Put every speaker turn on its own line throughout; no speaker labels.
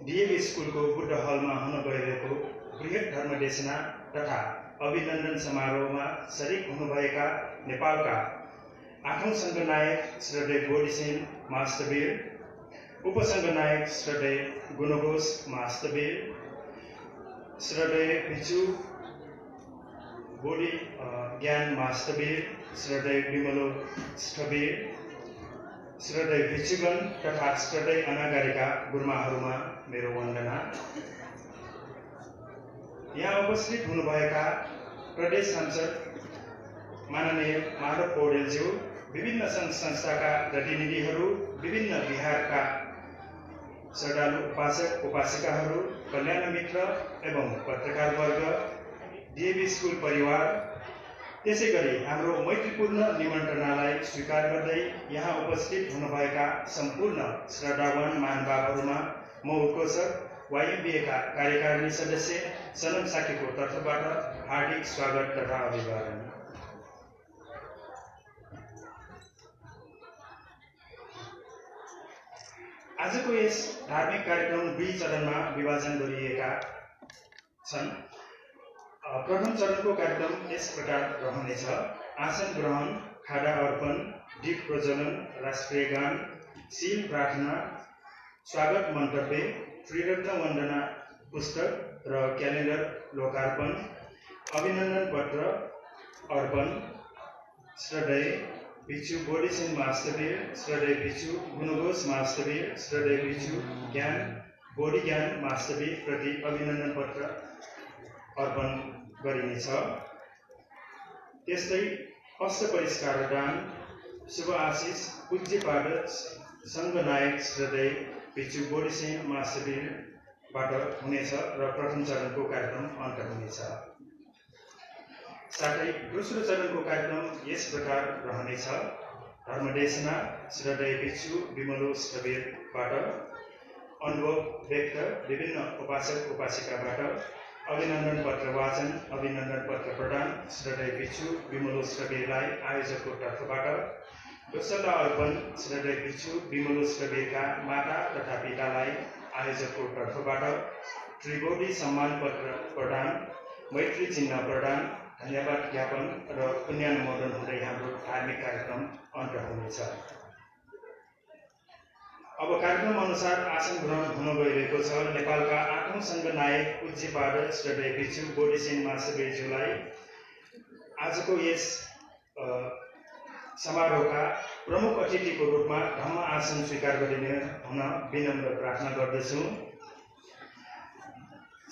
DAV स्कुलको बुद्ध हलमा हुन गइरहेको बृहत धर्मदेशना तथा अभिनन्दन समारोहमा शरीक हुनुभएका नेपालका 8औं संघनायक श्रद्धेय गोडीसेन महास्तवीर, उपसंघनायक श्रद्धेय गुणघोष महास्तवीर, श्रद्धेय भिक्षु बोडी ज्ञान महास्तवीर, श्रद्धेय विमलो स्थवीर, श्रद्धेय भिक्षुगण तथा श्रद्धेय अनागारिका गुरुमाहरूमा मेरो वन्दना। यहाँ उपस्थित हुनुभएका प्रदेश सांसद माननीय माधव पौडेलज्यू, विभिन्न संघ संस्थाका प्रतिनिधिहरू, विभिन्न बिहारका श्रद्धालु उपासक उपासिकाहरू, कल्याण मित्र एवं पत्रकार वर्ग, डीएभी स्कुल परिवार, त्यसैगरी हाम्रो मैत्रीपूर्ण निमन्त्रणालाई स्वीकार गर्दै यहाँ उपस्थित हुनुभएका सम्पूर्ण श्रद्धावान महानुभावहरूमा म उत्कोषक वायुम्बिएका कार्यकारिणी सदस्य सनम साकीको तर्फबाट हार्दिक स्वागत तथा अभिवादन। आजको यस धार्मिक कार्यक्रम 2 चरणमा विभाजन गरिएका छन्। प्रथम चरणको कार्यक्रम यस प्रकार रहनेछ: आसन ग्रहण, खादा अर्पण, दीप प्रज्वलन, राष्ट्रिय गान, शील प्रार्थना, स्वागत मन्तव्य, त्रिरत्न वन्दना पुस्तक र क्यालेन्डर लोकार्पण, अभिनन्दन पत्र अर्पण, श्रद्धेय भिक्षु बोडीसेन महास्तवीर, श्रद्धेय भिक्षु गुणघोष महास्तवीर, श्रद्धेय भिक्षु बोडी ज्ञान महास्तवीर प्रति अभिनन्दन पत्र अर्पण गरिनेछ। त्यस्तै अष्ट परिष्कार दान, शुभ आशिष पूज्यपाद संघनायक श्रद्धेय भिक्षु बोडीसेन महास्तवीरबाट हुनेछ र प्रथम चरणको कार्यक्रम अन्त हुनेछ। साथै दोस्रो चरणको कार्यक्रम यस प्रकार रहनेछ: धर्मदेशना श्रद्धेय भिक्षु विमलो स्थवीरबाट अनुभव व्यक्त, विभिन्न उपासक उपासिकाबाट अभिनन्दन पत्र वाचन, अभिनन्दन पत्र प्रदान, श्रद्धेय भिक्षु विमलो स्थवीरलाई आयोजकको तर्फबाट दोस्रो अर्पण, श्रद्धेय भिक्षु विमलो स्थवीरका माता तथा पितालाई आयोजकको तर्फबाट त्रिगोडी सम्मान पत्र प्रदान, मैत्री चिन्ह प्रदान, धन्यवाद ज्ञापन र पुण्यानुमोदन हुँदै हाम्रो धार्मिक कार्यक्रम अन्त हुनेछ। अब कार्यक्रम अनुसार आसन ग्रहण हुन गइरहेको छ। नेपालका 8औं संघनायक पूज्यपाद श्रद्धेय भिक्षु बोडीसेन महास्तवीरज्यूलाई आजको यस समारोहका प्रमुख अतिथिको रूपमा धम्म आसन स्वीकार गरिने हुन विनम्र प्रार्थना गर्दछु।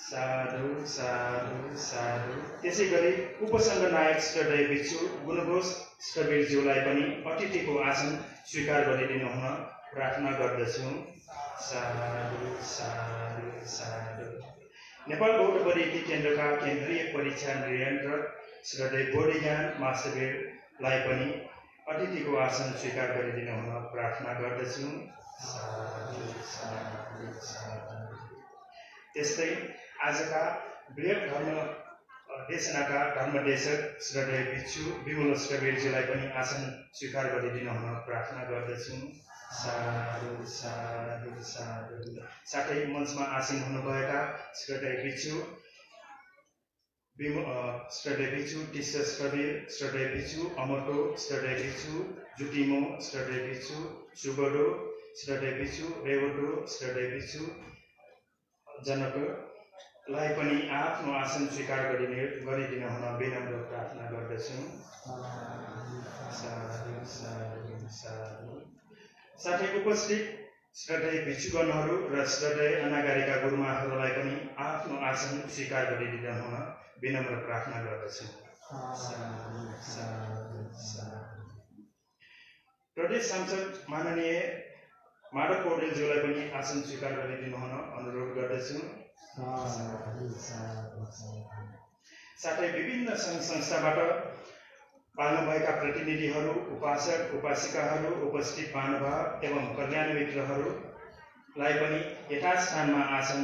साधु साधु साधु। त्यसैगरी उपसंघनायक श्रद्धेय भिक्षु गुणघोष स्थवीरज्यूलाई पनि अतिथिको आसन स्वीकार गरिदिनु हुन प्रार्थना गर्दछु। साधु साधु साधु। नेपाल बौद्ध परिधि केन्द्रका केन्द्रीय परीक्षा नियन्त्रक श्रद्धेय बोडी ज्ञान महास्तवीरलाई पनि अतिथिको आसन स्वीकार गरिदिनु हुन प्रार्थना गर्दछु। साधु साधु साधु। त्यस्तै आजका बृहत देशनाका धर्मदेशक श्रद्धेय भिक्षु विमलो स्थवीरज्यूलाई पनि आसन स्वीकार गरिदिनु हुन प्रार्थना गर्दछु। साधु साधु साधु। साथै मञ्चमा आसीन हुनुभएका श्रद्धेय भिक्षु टिस्स स्थवीर, श्रद्धेय भिक्षु अमरको, श्रद्धेय भिक्षु जुटिमो, श्रद्धेय भिक्षु सुबडो, श्रद्धेय भिक्षु रेवटो, श्रद्धेय भिक्षु जनकलाई पनि आफ्नो आसन स्वीकार गरिदिन हुन विनम्र प्रार्थना गर्दछु। साधु साधु साधु। साथै उपस्थित श्रद्धेय भिक्षुगणहरू र श्रद्धेय अनागारिका गुरुमाहरूलाई पनि आफ्नो आसन स्वीकार गरिदिन हुन विनम्र प्रार्थना गर्दछु। साधु साधु साधु। प्रदेश सांसद माननीय माधव पौडेलज्यूलाई पनि आसन स्वीकार गरिदिनु हुन अनुरोध गर्दछु। साथै विभिन्न संघ संस्थाबाट पाल्नुभएका प्रतिनिधिहरू, उपासक उपासिकाहरू, उपस्थित महानुभाव एवं कल्याण मित्रहरूलाई पनि यथास्थानमा आसन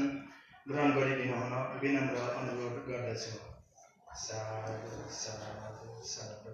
ग्रहण गरिदिनु हुन विनम्र अनुरोध गर्दछु। साधु साधु साधु।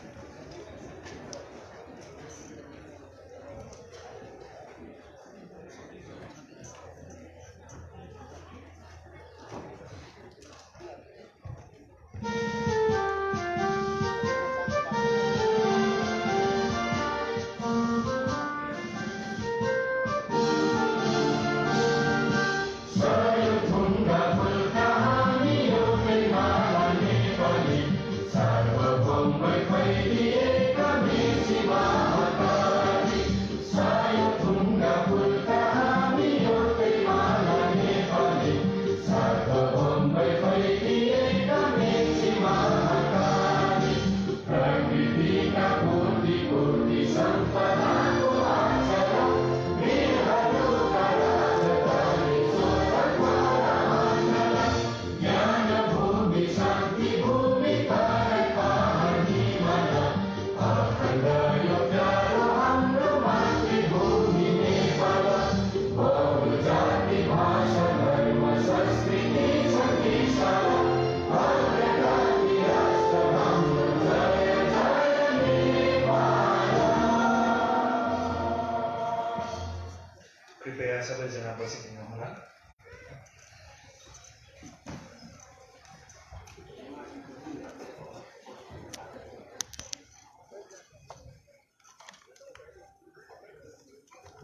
कृपया सबैजना बसिदिनुहोला।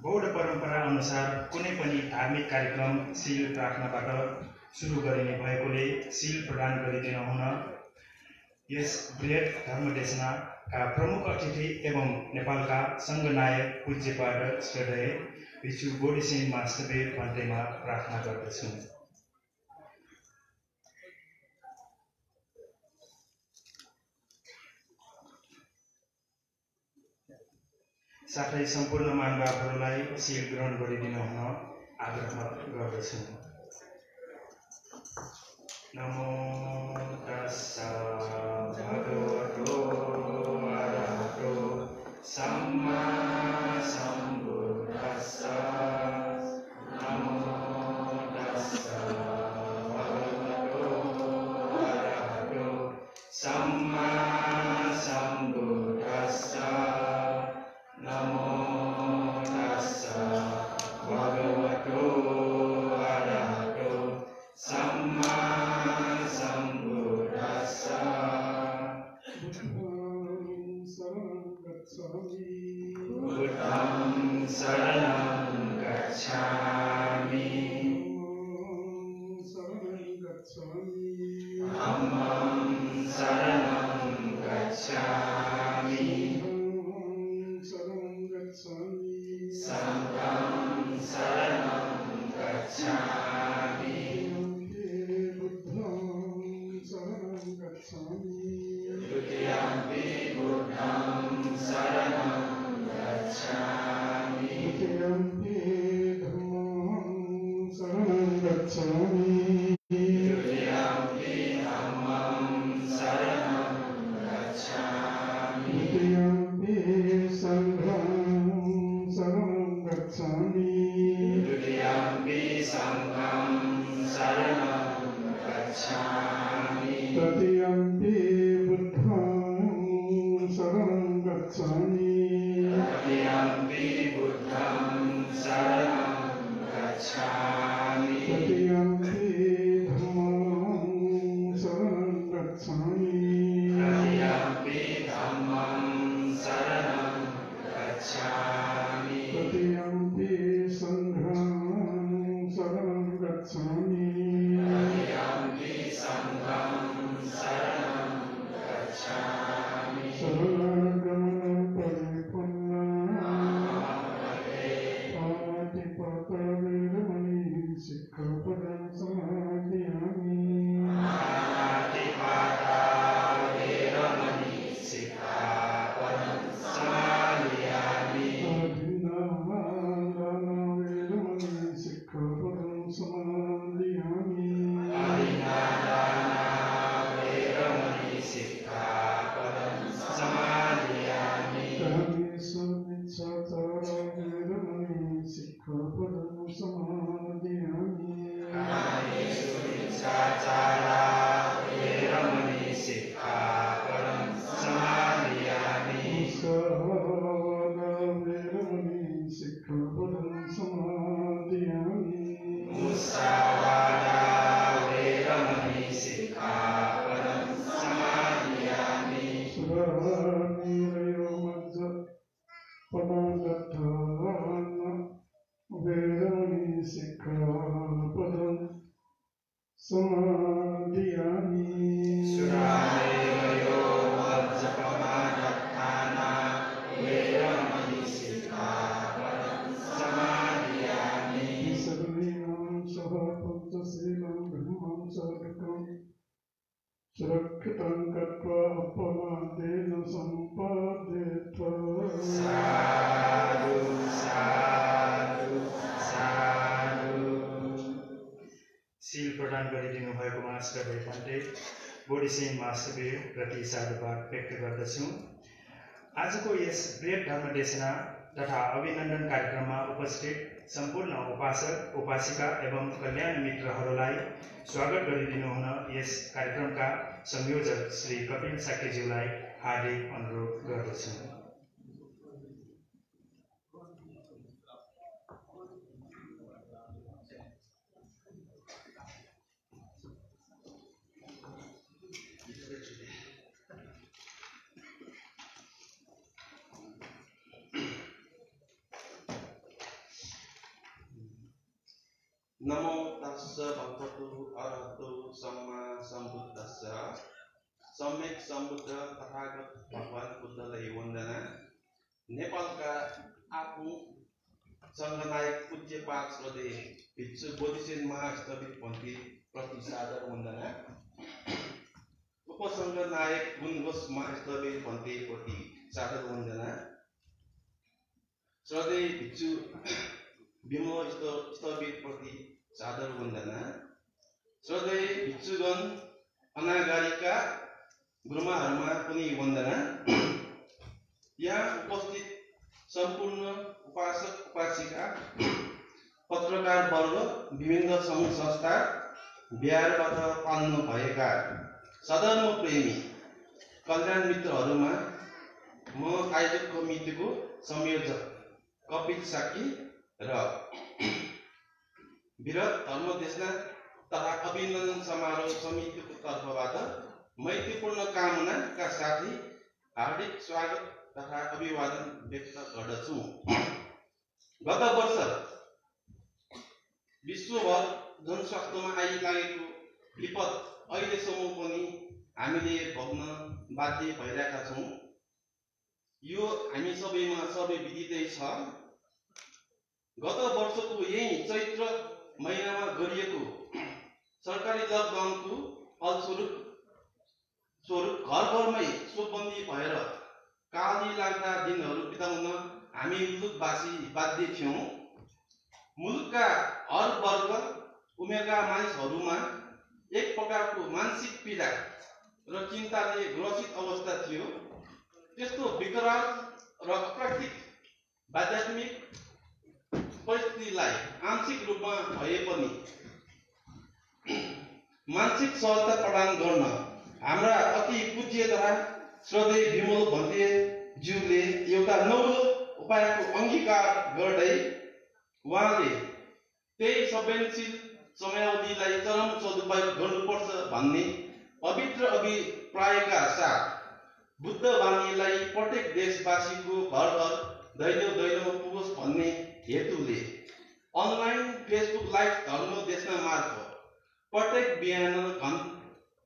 बौद्ध परम्परा अनुसार कुनै पनि धार्मिक कार्यक्रम शील प्रार्थनाबाट सुरु गरिने भएकोले शील प्रदान गरिदिन हुन यस बृहत धर्मदेशनाका प्रमुख अतिथि एवं नेपालका सङ्घनायक पूज्यपाद श्रद्धेय भिक्षु बोडीसेन मास्टरबीर भन्तेमा प्रार्थना गर्दछु। साथै सम्पूर्ण मानवहरूलाई शील ग्रहण गरिदिन हुन आग्रह गर्दछु। नमो तस्सा भगवतो अरहतो सम्मा सम्बुद्धस्सा। नमो तस्सा भगवतो अरहतो सम्मा सम्बुद्धस्सा। नमो तस्सा भगवतो अरहतो सम्मा सम्बुद्धस्सा। बुद्धं शरणं गच्छामि। धम्मं शरणं गच्छामि। संघं शरणं गच्छामि। द्वितीयम्पि बुद्धं शरणं गच्छामि।
तृतीयम्पि धम्मं शरणं गच्छामि।
द्वितीयम्पि धम्मं शरणं गच्छामि।
तृतीयम्पि संघं शरणं गच्छामि।
द्वितीयम्पि संघं शरणं गच्छामि।
तृतीयम्पि बुद्धं शरणं गच्छामि।
तृतीयम्पि बुद्धं शरणं गच्छामि।
तृतीयम्पि धम्मं शरणं गच्छामि।
तृतीयम्पि धम्मं शरणं गच्छामि।
तृतीयम्पि संघं शरणं गच्छामि।
तृतीयम्पि संघं शरणं गच्छामि।
शरणगमनं परिपन्नपातिपातवेरमणि शिक्षापदं समादयामि।
पातिपाता वेरमणि शिक्षापदं समादयामि।
आदिनादानवेरमणि शिक्षापदं समादयामि।
आदिनादाना वेरमणि शिक्षापदं समादयामि।
कामेषु शिक्षापदं समादयामि।
कामेषु मिच्छाचारा वेरमणि शिक्षापदं समादयामि।
मुसावादा वेरमणि शिक्षापदं समादयामि।
मुसावादा वेरमणि शिक्षापदं समादयामि।
सुरानिरयो मज्जपदादत्तान वेरमणि शिक्षापदं समादयामि।
सुरामेरयो मज्जपमादत्ताना वेरमणि शिक्षापदं समादयामि।
सर्वेणां सह पंचशीलं ब्रह्मं सर्वकं सुरक्षितं कृत्वा अपमादेन सम्पाद्येत।
साधु साधु साधु। शील प्रदान गरिदिनु भएको मास्टरबीर भन्ते बोडीसेन मास्टरबीर प्रति साधुवाद व्यक्त गर्दछु। आजको यस बृहत धर्मदेशना तथा अभिनन्दन कार्यक्रममा उपस्थित सम्पूर्ण उपासक उपासिका एवं कल्याण मित्रहरूलाई स्वागत गरिदिनु हुन यस कार्यक्रमका संयोजक श्री कपिल साकेज्यूलाई हार्दिक अनुरोध गर्दछु।
नमो तस्स भगवतो अरहतो सम्मा सम्बुद्धस्स सम्यक सम्बुद्ध तथागत भगवान बुद्धलाई वन्दना। नेपालका आफू सङ्घनायक पूज्यपाद श्रद्धेय भिक्षु बोधिसेन महास्थविर पन्थी प्रति सादर वन्दना। उपसङ्घ नायक गुणघोष महास्थविर पन्थी प्रति सादर वन्दना। श्रद्धेय भिक्षु विमल स्थविर प्रति सादर वन्दना। श्रद्धेय भिक्षुगण अनागारिका गुरुमाहरूमा पनि वन्दना। यहाँ उपस्थित सम्पूर्ण उपासक उपासिका, पत्रकार वर्ग, विभिन्न सङ्घ संस्था, बिहारबाट पाल्नु भएका सधर्म प्रेमी कल्याण मित्रहरूमा म आयोजक कमिटीको संयोजक कपिल साकी र विरत धर्मदेशना तथा अभिनन्दन समारोह समितिको तर्फबाट मैत्रीपूर्ण कामनाका साथै हार्दिक स्वागत तथा अभिवादन व्यक्त गर्दछु। गत वर्ष विश्वभर जनस्वास्थ्यमा आइलागेको विपद अहिलेसम्म पनि हामीले भोग्न बाध्य भइरहेका छौँ। यो हामी सबैमा सर्वविदितै छ। गत वर्षको यही चैत्र महिनामा गरिएको सरकारी लकडाउनको फलस्वरूप घरमै शोकबन्दी भएर काली लाग्दा दिनहरू बिताउन हामी मुलुकवासी बाध्य थियौँ। मुलुकका हर वर्ग उमेरका मानिसहरूमा एक प्रकारको मानसिक पीडा र चिन्ताले ग्रसित अवस्था थियो। त्यस्तो विकराल र अप्राकृतिक आध्यात्मिक परिस्थितिलाई आंशिक रूपमा भए पनि मानसिक सहजता प्रदान गर्न हाम्रा अति पूज्य तथा श्रद्धेय विमल भन्तेज्यूले एउटा नौलो उपायको अंगीकार गर्दै उहाँले त्यही संवेदनशील समयावधिलाई चरम सदुपयोग गर्नुपर्छ भन्ने पवित्र अभिप्रायका साथ बुद्ध बानीलाई प्रत्येक देशवासीको घर घर दैलो दैलोमा पुगोस् भन्ने हेतुले अनलाइन फेसबुक लाइभ धर्मदेशना मार्फत प्रत्येक बिहान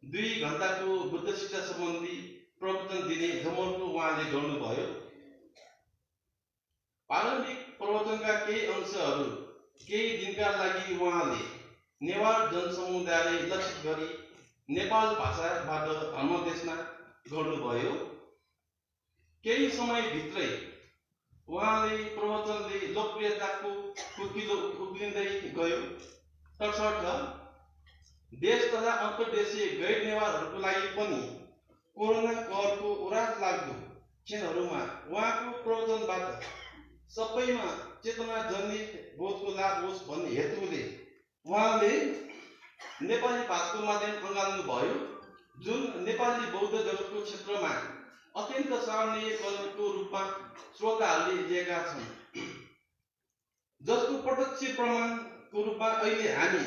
2 घण्टाको बुद्ध शिक्षा सम्बन्धी प्रवचन दिने जमर्को उहाँले गर्नुभयो। प्रारम्भिक प्रवचनका केही अंशहरू केही दिनका लागि उहाँले नेवार जनसमुदायलाई लक्षित गरी नेपाल भाषाबाट धर्मदेशना गर्नुभयो। केही समयभित्रै उहाँले प्रवचनले लोकप्रियताको कुर्किलो उक्लिँदै गयो। तसर्थ देश तथा अन्तर्देशीय गैर नेवारहरूको लागि पनि कोरोना कहरको उरास लाग्दो क्षणहरूमा उहाँको प्रवचनबाट सबैमा चेतना जनित बोधको लाभ होस् भन्ने हेतुले उहाँले नेपाली भाषाको माध्यम अँगाल्नुभयो, जुन नेपाली बौद्ध जगतको क्षेत्रमा अत्यन्त सराहनीय कदमको रूपमा श्रोताहरूले लिएका छन्, जसको प्रत्यक्ष प्रमाणको रूपमा अहिले हामी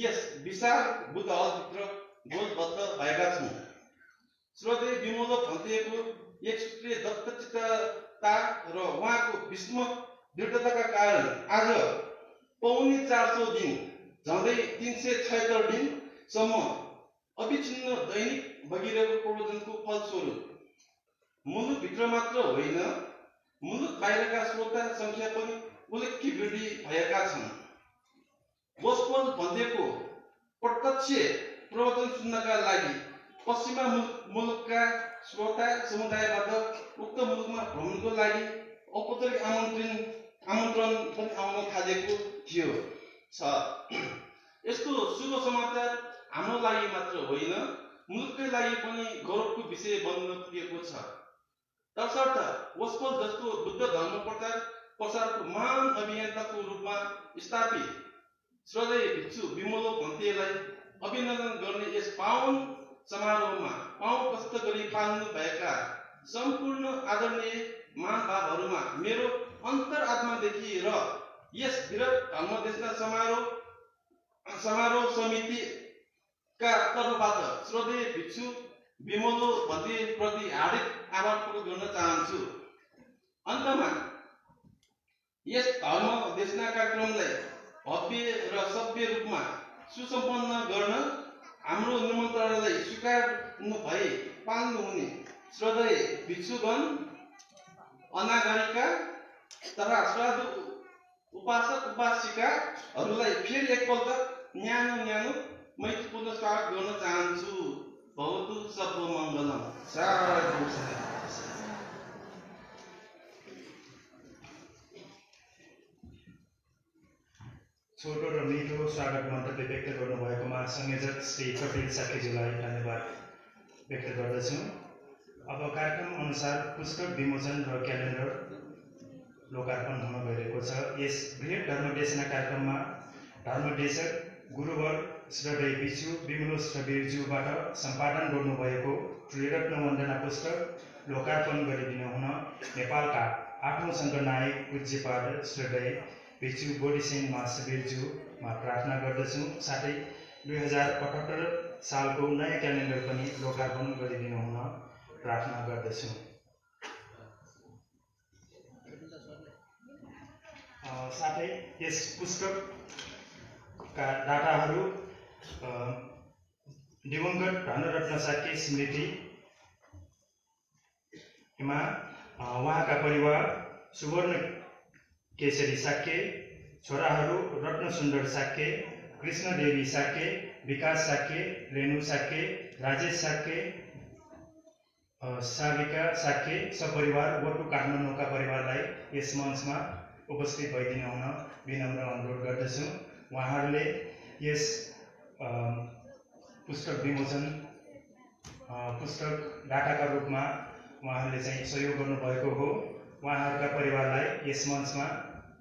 यस विशाल बुद्ध हलभित्र गोलबद्ध भएका छौँ। श्रद्धेय विमल भन्तेको एक सूत्रीय दत्तचित्तता र उहाँको भीष्म दृढताका कारण आज पौने 400 दिन, झन्डै 376 दिनसम्म अविच्छिन्न दैनिक भगिरहेको प्रवचनको फलस्वरूप मुलुकभित्र मात्र होइन, मुलुक बाहिरका श्रोता संख्या पनि उल्लेख्य वृद्धि भएका छन्। गोस्पल भन्तेको प्रत्यक्ष प्रवचन सुन्नका लागि पश्चिमा मुलुकका श्रोता समुदायबाट उक्त मुलुकमा भ्रमणको लागि औपचारिक आमन्त्रण पनि आउन थालेको थियो। यस्तो शुभ समाचार हाम्रो लागि मात्र होइन, मुलुककै लागि पनि गौरवको विषय बन्न पुगेको छ। तसर्थ गोस्पल जस्तो बुद्ध धर्म प्रसारको महान अभियन्ताको रूपमा स्थापित श्रद्धेय भिक्षु विमल भन्तेलाई अभिनन्दन गर्ने यस पावन समारोहमा पाउँ कष्ट गरी पाल्नु भएका सम्पूर्ण आदरणीय महानुभावहरूमा मेरो अन्तरात्मादेखि र यस विरत धर्मदेशना समारोह समितिका तर्फबाट श्रद्धेय भिक्षु विमल भन्ते प्रति हार्दिक आभार प्रकट गर्न चाहन्छु। अन्तमा यस धर्मदेशना कार्यक्रमलाई भव्य र सभ्य रूपमा सुसम्पन्न गर्न हाम्रो निमन्त्रणालाई स्वीकार्नु भई पाल्नुहुने श्रद्धेय भिक्षुगण, अनागरिका तथा साधु उपासक उपासिकाहरूलाई फेरि एकपल्ट न्यानो मैत्रीपूर्ण स्वागत गर्न चाहन्छु। भवतु सर्वमङ्गलम्। साधु साधु।
छोटो र मिठो स्वागत मन्तव्य व्यक्त गर्नुभएकोमा संयोजक श्री कपिल साकेज्यूलाई धन्यवाद व्यक्त गर्दछु। अब कार्यक्रम अनुसार पुस्तक विमोचन र क्यालेन्डर लोकार्पण हुन गइरहेको छ। यस बृहत धर्मदेशना कार्यक्रममा धर्मदेशक गुरुवर श्रद्धेय भिक्षु विमलोस ठबीरज्यूबाट सम्पादन गर्नुभएको त्रिरत्न वन्दना पुस्तक लोकार्पण गरिदिनु हुन नेपालका 8औं सङ्घनायक पूज्यपाद श्रद्धेय भिक्षु बोडीसेन महासवीरज्यूमा प्रार्थना गर्दछु। साथै 2078 सालको नयाँ क्यालेन्डर पनि लोकार्पण गरिदिनु हुन प्रार्थना गर्दछु। साथै यस पुस्तकका दाताहरू दिवंगत धनरत्न साक्य स्मृतिमा उहाँका परिवार सुवर्ण केशरी साक्य, छोराहरू रत्नसुन्दर साक्य, कृष्णदेवी साक्य, विकास साक्य, रेणु साक्य, राजेश साक्य, साविका साक्य सपरिवार वटु काठमाडौँका परिवारलाई यस मञ्चमा उपस्थित भइदिन हुन विनम्र अनुरोध गर्दछु। उहाँहरूले यस पुस्तक विमोचन पुस्तक दाताका रूपमा उहाँहरूले चाहिँ सहयोग गर्नुभएको हो। उहाँहरूका परिवारलाई यस मञ्चमा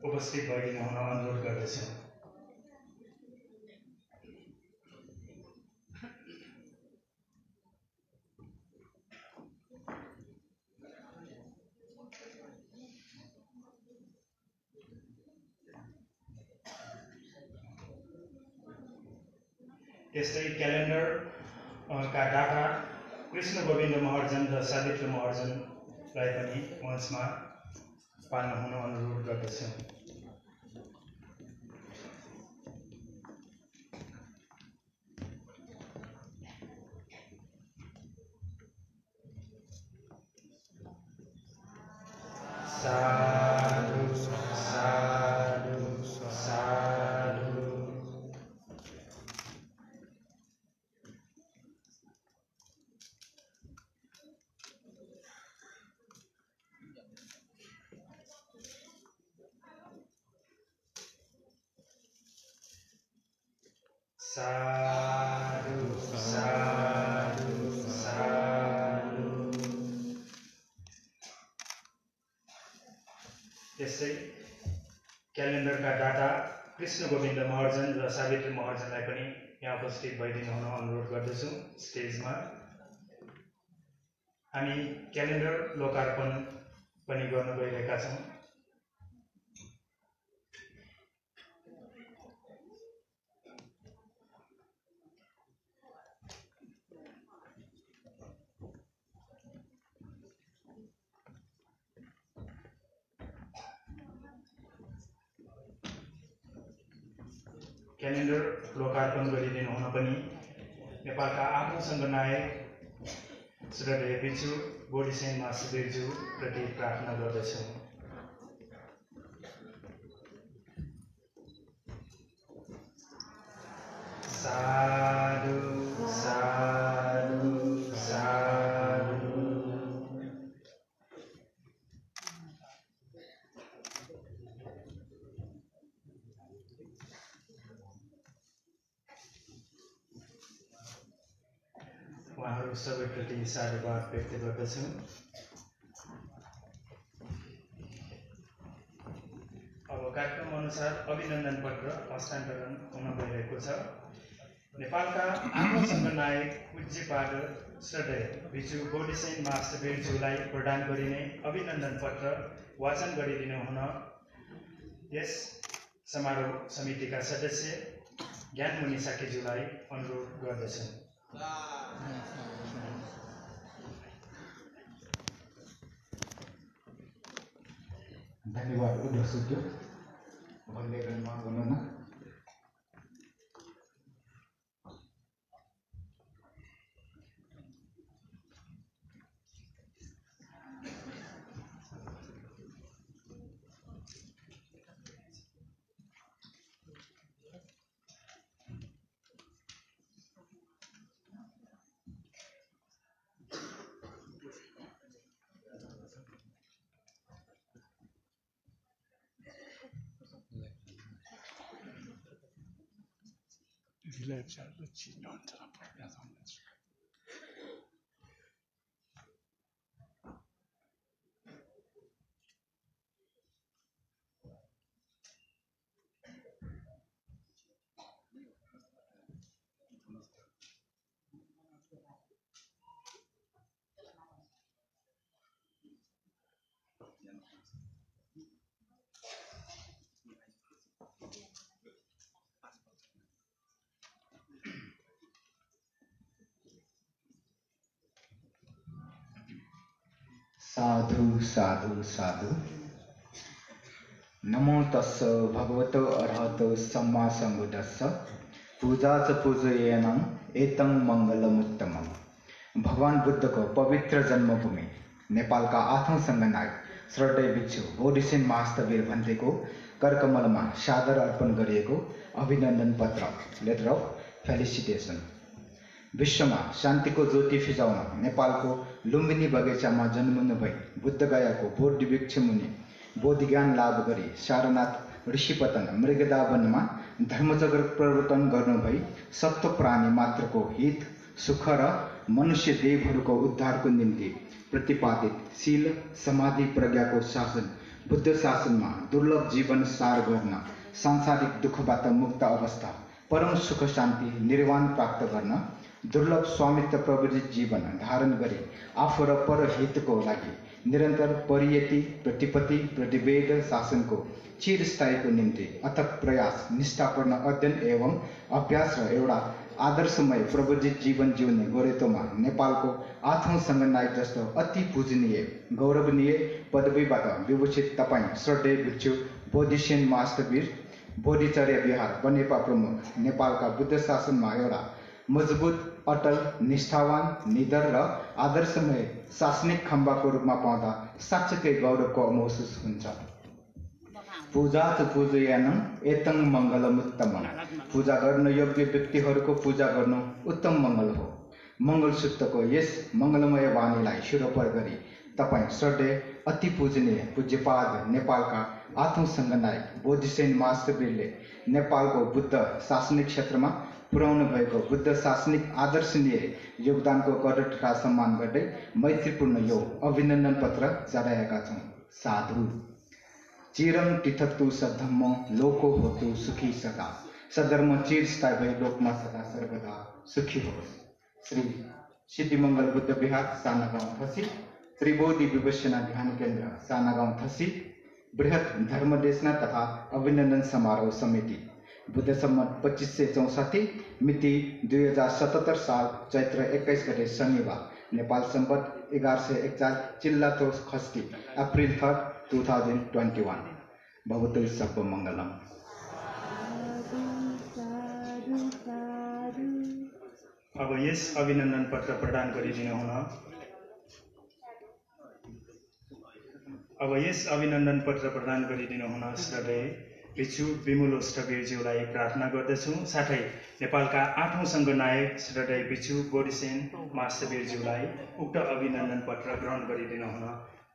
उपस्थित भइदिन हुन अनुरोध गर्दछु। त्यस्तै क्यालेन्डर का दाता कृष्ण गोविन्द महर्जन र सावित्री महर्जनलाई पनि मञ्चमा पाल्न हुन अनुरोध गर्दछु। साधु साधु साधु। साधु साधु साधु। त्यसै क्यालेन्डरका दाता कृष्ण गोविन्द महर्जन र सावित्री महर्जनलाई पनि यहाँ उपस्थित भइदिनु हुन अनुरोध गर्दछु। स्टेजमा हामी क्यालेन्डर लोकार्पण पनि गर्न गइरहेका छौँ। क्यालेन्डर लोकार्पण गरिदिनु हुन पनि नेपालका 8औं सङ्घनायक श्रद्धेय भिक्षु बोडीसेन महासवीरज्यू प्रति प्रार्थना गर्दछु। साधु साधु साधु। उहाँहरू सबैप्रति साधुवाद व्यक्त गर्दछु। अब कार्यक्रम अनुसार अभिनन्दन पत्र हस्तान्तरण हुन गइरहेको छ। नेपालका 8औं सङ्घनायक पूज्यपाद श्रद्धेय भिक्षु बोडीसेन महासवीरज्यूलाई प्रदान गरिने अभिनन्दन पत्र वाचन गरिदिनु हुन यस समारोह समितिका सदस्य ज्ञानमुनि साकेज्यूलाई अनुरोध गर्दछु।
धन्यवाद। उद्घोषित भन्ने गर्नु साधु साधु साधु। नमो तस्स भगवतो अरहतो सम्मा सम्बुद्धस्स। पूजा च पूजयेनं एतं मङ्गलमुत्तमम्। भगवान बुद्धको पवित्र जन्मभूमि नेपालका 8औं सङ्घनायक श्रद्धेय भिक्षु बोधिसेन महास्थवीर भन्तेको करकमलमा सादर अर्पण गरिएको अभिनन्दन पत्र लेटर अफ फेलिसिटेसन। विश्वमा शान्तिको ज्योति फिजाउन नेपालको लुम्बिनी बगैँचामा जन्मनुभई बुद्धगयाको बोधि वृक्ष मुनि बोधिज्ञान लाभ गरी सारनाथ ऋषिपतन मृगदा वनमा धर्मजगत प्रवर्तन गर्नुभई सत्व प्राणी मात्रको हित सुख र मनुष्य देवहरूको उद्धारको निम्ति प्रतिपादित शील समाधि प्रज्ञाको शासन बुद्ध शासनमा दुर्लभ जीवन सार गर्न सांसारिक दुःखबाट मुक्त अवस्था परम सुख शान्ति निर्वाण प्राप्त गर्न दुर्लभ स्वामित्व प्रवृत्त जीवन धारण गरी आफू र परहितको लागि निरन्तर परियति प्रतिपत्ति प्रतिवेद शासनको चिरस्थायीको निम्ति अथक प्रयास निष्ठापूर्ण अध्ययन एवं अभ्यास र एउटा आदर्शमय प्रवृत्त जीवन जिउने गोरेटोमा नेपालको 8औं सङ्घनायक जस्तो अति पूजनीय गौरवनीय पदवीबाट विभूषित तपाईँ श्रद्धेय भिक्षु बोधिसेन महास्थवीर बोधिचर्य विहार बनेपा प्रमुख नेपालका बुद्ध शासनमा एउटा मजबुत अटल निष्ठावान निडर र आदर्शमय शासनिक खम्बाको रूपमा पाउँदा साँच्चै गौरवको महसुस हुन्छ। पूजा च पूजयानं एतं मङ्गलमुत्तमम्। पूजा गर्न योग्य व्यक्तिहरूको पूजा गर्नु उत्तम मङ्गल हो। मङ्गलसूत्रको यस मङ्गलमय वाणीलाई शिरोपर गरी तपाईँ श्रद्धेय अति पूजनीय पूज्यपाद नेपालका 8औं सङ्घनायक बोधिसेन महास्थवीरले नेपालको बुद्ध शासनिक क्षेत्रमा पुर्याउनु भएको बुद्ध शासनिक आदर्शनीय योगदानको कदर सम्मान गर्दै मैत्रीपूर्ण यो अभिनन्दन पत्र चढाएका छौँ। साधु। चिरं तिष्ठतु सद्धम्म लोको होतु सुखी सदा। सधर्म चिरस्थायी भई लोकमा सदा सर्वदा सुखी होस्। श्री सिद्धिमङ्गल बुद्ध विहार सानागाउँ थसी त्रिबोधि विपश्यना ध्यान केन्द्र सानागाउँ थसी बृहत धर्मदेशना तथा अभिनन्दन समारोह समिति बुद्ध सम्मत 2564 मिति 2077 साल चैत्र 21 गते शनिबार नेपाल सम्मत 1141 चिल्लाथो खस्ती अप्रिल 3, 2021। भवतु सर्वमङ्गलम्।
अब यस अभिनन्दन पत्र प्रदान गरिदिनु हुन श्रद्धेय भिक्षु विमलो स्थवीरज्यूलाई प्रार्थना गर्दछु। साथै नेपालका 8औं सङ्घनायक श्रद्धेय भिक्षु बोधिसेन महास्थवीरज्यूलाई उक्त अभिनन्दन पत्र ग्रहण गरिदिनु हुन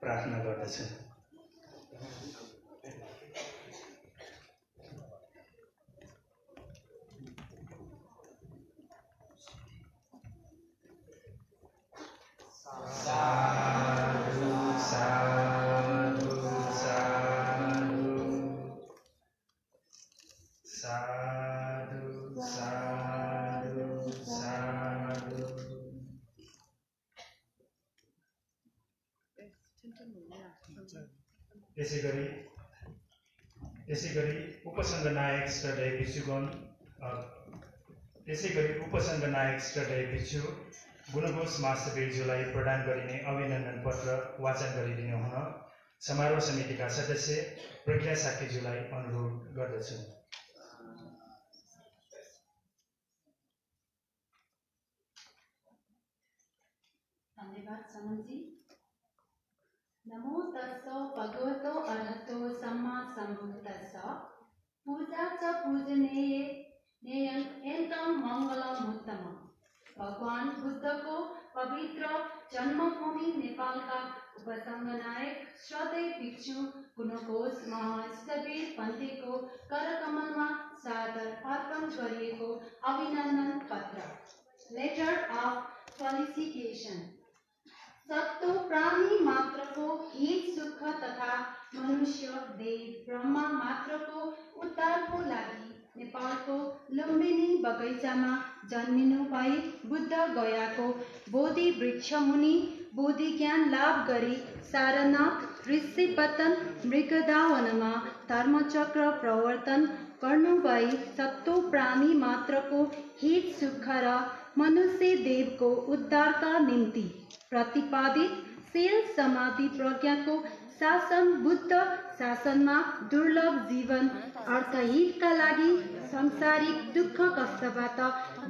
प्रार्थना गर्दछु। त्यसैगरी उपसङ्घनायक श्रद्धेय भिक्षु गुणघोष महास्थवीरज्यूलाई प्रदान गरिने अभिनन्दन पत्र वाचन गरिदिनु हुन समारोह समितिका सदस्य प्रज्ञा साक्यज्यूलाई अनुरोध गर्दछु।
धन्यवाद समनजी। नमो तस्स भगवतो अरहतो सम्मा सम्बुद्धस्स। पूजा च पूजनीय एतं मङ्गलमुत्तमम्। भगवान बुद्धको पवित्र जन्मभूमि नेपालका उपसङ्घनायक श्रद्धेय भिक्षु गुणघोष महास्थवीर भन्तेको करकमलमा सादर अर्पण गरिएको अभिनन्दन of felicitation. सत्तो प्राणी मात्रको हित सुख तथा मनुष्य देव ब्रह्मा मात्रको उद्धारको लागि नेपालको लुम्बिनी बगैँचामा जन्मिनु भई बुद्ध गयाको बोधि वृक्ष मुनि बोधि ज्ञान लाभ गरी सारनाथ ऋषिपतन मृगदावनमा धर्मचक्र प्रवर्तन गर्नु भई सत्तो प्राणी मात्रको हित सुख र मनुष्य देवको उद्धारका निम्ति प्रतिपादित शील समाधि प्रज्ञाको शासन बुद्ध शासनमा दुर्लभ जीवन अर्थहितका लागि सांसारिक दुःख कष्टबाट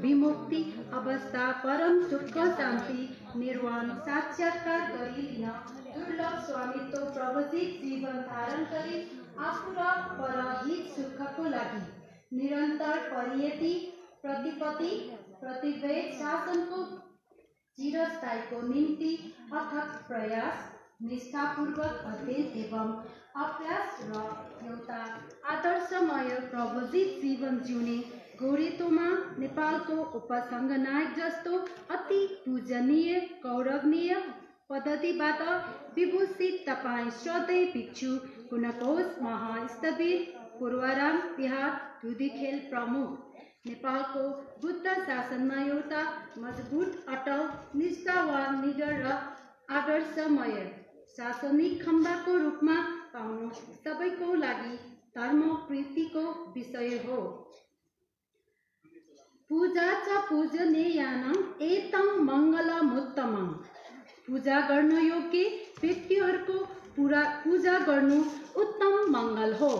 विमुक्ति अवस्था परम सुख शान्ति निर्वाण साक्षात्कार गरिलिन दुर्लभ स्वामित्व प्रवचित जीवन धारण गरी आफू र परहित सुखको लागि निरन्तर परियति प्रतिपत्ति प्रतिवेद शासनको चिरस्थायीको निम्ति अथक प्रयास निष्ठापूर्वक अध्ययन एवं अभ्यास र एउटा आदर्शमय प्रवचित जीवन जिउने गोरेटोमा नेपालको उपसङ्घ नायक जस्तो अति पूजनीय गौरवनीय पद्धतिबाट विभूषित तपाईँ श्रद्धेय भिक्षु गुणकोश महास्थवीर पूर्वाराम बिहार धुधीखेल प्रमुख नेपालको बुद्ध शासनमा एउटा मजबुत अटल निष्ठावान निडर र आदर्शमय शासनिक खम्बाको रूपमा पाउनु सबैको लागि धर्म प्रीतिको विषय हो। पूजा च पूजनीयानां एतं मङ्गलमुत्तमम्। पूजा गर्न योग्य व्यक्तिहरूको पूजा गर्नु उत्तम मङ्गल हो।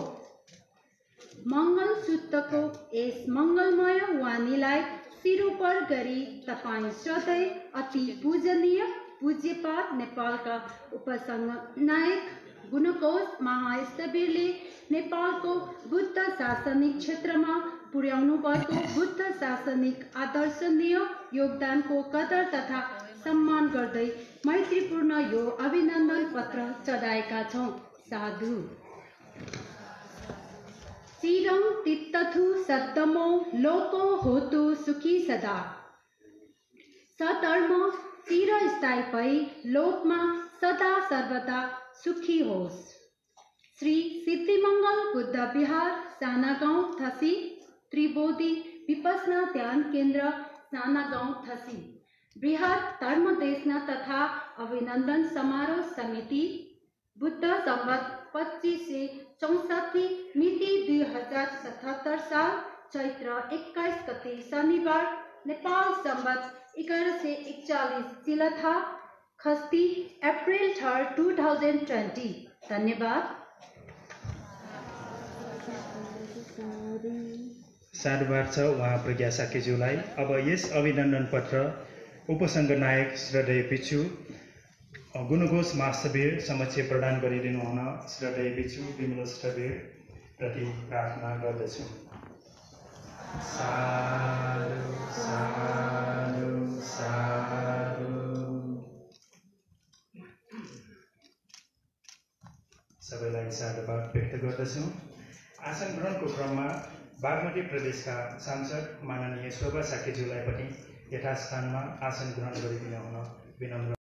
मङ्गलसूत्रको यस मङ्गलमय वाणीलाई सिरोपर गरी तपाईँ श्रद्धेय अति पूजनीय पूज्यपाठ नेपालका उपसङ्घ नायक गुणकोश महास्थवीरले नेपालको बुद्ध शासनिक क्षेत्रमा पुर्याउनु भएको बुद्ध शासनिक आदर्शनीय योगदानको कदर तथा सम्मान गर्दै मैत्रीपूर्ण यो अभिनन्दन पत्र चढाएका छौँ। साधु। चिरं तिष्ठतु सद्धमो लोको होतु सुखी सदा। सधर्म चिरस्थायी भई लोकमा सदा सर्वदा सुखी होस्। श्री सिद्धिमङ्गल बुद्ध विहार साना गाउँ थसी त्रिबोधी विपसना ध्यान केन्द्र साना गाउँ थसी बृहत धर्म देशना तथा अभिनन्दन समारोह समिति बुद्ध संवत 2564 मिति 2077 साल चैत्र 21 गते शनिबार नेपाल संवत 1141 तिलथा खस्ती अप्रिल 3, 2020। धन्यवाद।
साधुवाद छ उहाँ प्रज्ञा साकेज्यूलाई। अब यस अभिनन्दन पत्र उपसङ्घ नायक श्रद्धेय भिक्षु गुणकोश महास्थवीर समक्ष प्रदान गरिदिनु हुन श्रद्धेय भिक्षु विमल स्थवीर प्रति प्रार्थना गर्दछु। साधु साधु साधु। सबैलाई साधुवाद व्यक्त गर्दछु। आसन ग्रहणको क्रममा बागमती प्रदेशका सांसद माननीय शोभा साकेज्यूलाई पनि यथास्थानमा आसन ग्रहण गरिदिनु हुन विनम्र